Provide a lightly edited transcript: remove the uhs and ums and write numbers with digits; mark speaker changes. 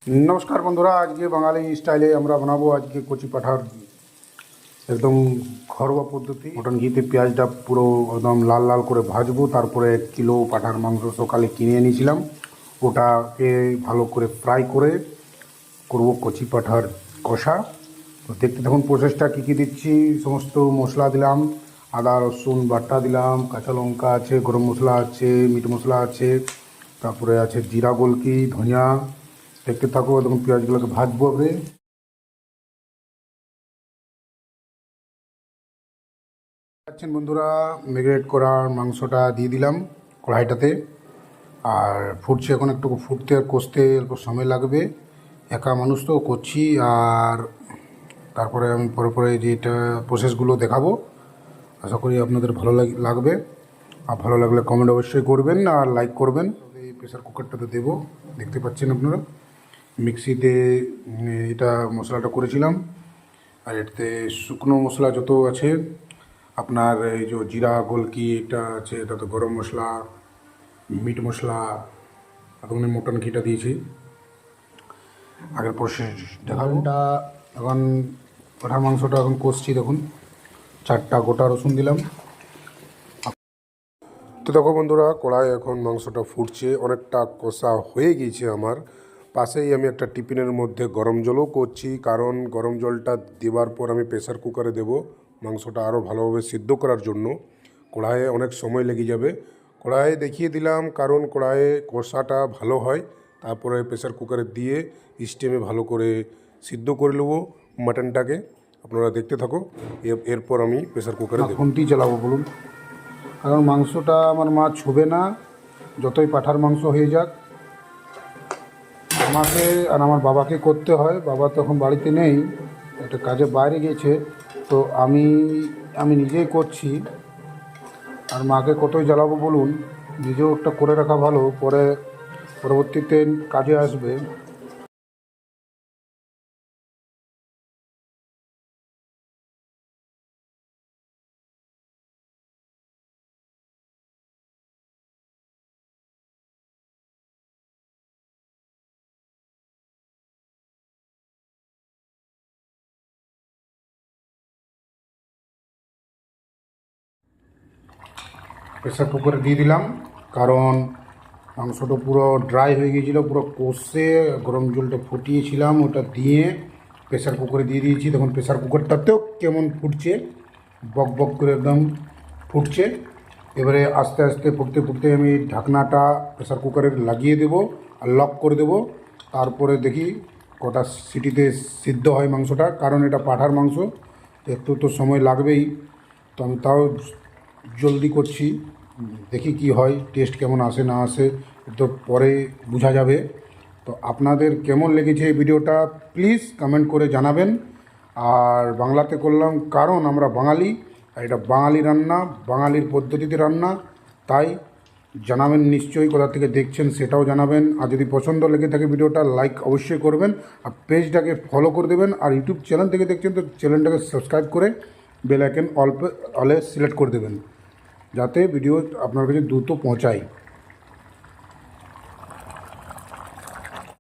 Speaker 1: নমস্কার বন্ধুরা, আজকে বাঙালি স্টাইলে আমরা বানাবো আজকে কচি পাঁঠার একদম ঘরোয়া পদ্ধতি। মটন ঘিতে পেঁয়াজটা পুরো একদম লাল লাল করে ভাজবো। তারপরে 1 কিলো পাঁঠার মাংস সকালে কিনে এনেছিলাম, ওটাকে ভালো করে ফ্রাই করে করব কচি পাঁঠার কষা। তো দেখতে থাকুন প্রসেসটা, কী কী দিচ্ছি। সমস্ত মশলা দিলাম, আদা রসুন বাটা দিলাম, কাঁচা লঙ্কা আছে, গরম মশলা আছে, মিট মশলা আছে, তারপরে আছে জিরা গোলকি, ধনিয়া। দেখতে থাকো, তখন পেঁয়াজগুলোকে ভাজবো। এবারে পাচ্ছেন বন্ধুরা, ম্যারিনেট করা মাংসটা দিয়ে দিলাম কড়াইটাতে, আর ফুটছে। এখন একটু ফুটতে আর কষতে অল্প সময় লাগবে, একা মানুষ তো করছি। আর তারপরে আমি পরে পরে যেটা প্রসেসগুলো দেখাবো, আশা করি আপনাদের ভালো লাগবে। আর ভালো লাগলে কমেন্ট অবশ্যই করবেন আর লাইক করবেন। এই প্রেসার কুকারটাতে দেবো, দেখতে পাচ্ছেন আপনারা। মিক্সিতে এটা মশলাটা করেছিলাম, আর এতে শুকনো মশলা যত আছে আপনার, এই যে জিরা গোলকি এটা আছে, এটা তো গরম মশলা, মিট মশলা, এখন মটন ঘিটা দিয়েছি। আগের প্রসেস দেখাবোটা। এখন পাঁঠার মাংসটা এখন কষছি। দেখুন 4টা গোটা রসুন দিলাম। তো দেখো বন্ধুরা, কড়াই এখন মাংসটা ফুটছে, অনেকটা কষা হয়ে গিয়েছে আমার। পাশেই আমি একটা টিফিনের মধ্যে গরম জলও করছি, কারণ গরম জলটা দেওয়ার পর আমি প্রেসার কুকারে দেব মাংসটা আরও ভালোভাবে সিদ্ধ করার জন্য। কড়াইয়ে অনেক সময় লেগে যাবে। কড়াইয়ে দেখিয়ে দিলাম, কারণ কড়াইয়ে কষাটা ভালো হয়। তারপরে প্রেসার কুকারে দিয়ে স্টিমে ভালো করে সিদ্ধ করে নেবো মাটনটাকে। আপনারা দেখতে থাকো, এরপর আমি প্রেসার কুকারে দেব। কোনটি চালাবো বলুন, কারণ মাংসটা আমার মা ছুবে না, যতই পাঁঠার মাংস হয়ে যাক। আমাকে আর আমার বাবাকে করতে হয়, বাবা তখন বাড়িতে নেই, একটা কাজে বাইরে গেছে। তো আমি নিজেই করছি। আর মাকে কতই জ্বালাবো বলুন, নিজেও একটা করে রাখা ভালো, পরে পরবর্তীতে কাজে আসবে। প্রেসার কুকারে দিয়ে দিলাম, কারণ মাংসটা পুরো ড্রাই হয়ে গিয়েছিলো, পুরো কষে গরম জলটা ফুটিয়েছিলাম, ওটা দিয়ে প্রেসার কুকারে দিয়ে দিয়েছি। তখন প্রেসার কুকারটাতেও কেমন ফুটছে, বক বক করে একদম ফুটছে। এবারে আস্তে আস্তে ফুটতে ফুটতে আমি ঢাকনাটা প্রেসার কুকারে লাগিয়ে দেবো আর লক করে দেবো। তারপরে দেখি কটা সিটিতে সিদ্ধ হয় মাংসটা, কারণ এটা পাঁঠার মাংস, একটু তো সময় লাগবেই। তো আমি তাও জলদি করছি, দেখি কি হয়, টেস্ট কেমন আসে না আসে তো পরে বোঝা যাবে। তো আপনাদের কেমন লেগেছে এই ভিডিওটা প্লিজ কমেন্ট করে জানাবেন। আর বাংলাতে করলাম, কারণ আমরা বাঙালি, আর এটা বাঙালি রান্না, বাঙালির পদ্ধতিতে রান্না। তাই জানাবেন নিশ্চয়ই কোথা থেকে দেখছেন সেটাও জানাবেন। আর যদি পছন্দ লেগে থাকে ভিডিওটা লাইক অবশ্যই করবেন, আর পেজটাকে ফলো করে দেবেন। আর ইউটিউব চ্যানেল থেকে দেখছেন তো চ্যানেলটাকে সাবস্ক্রাইব করে বেল আইকন অলে সিলেক্ট করে দেবেন, যাতে ভিডিও আপনার কাছে দ্রুত পৌঁছায়।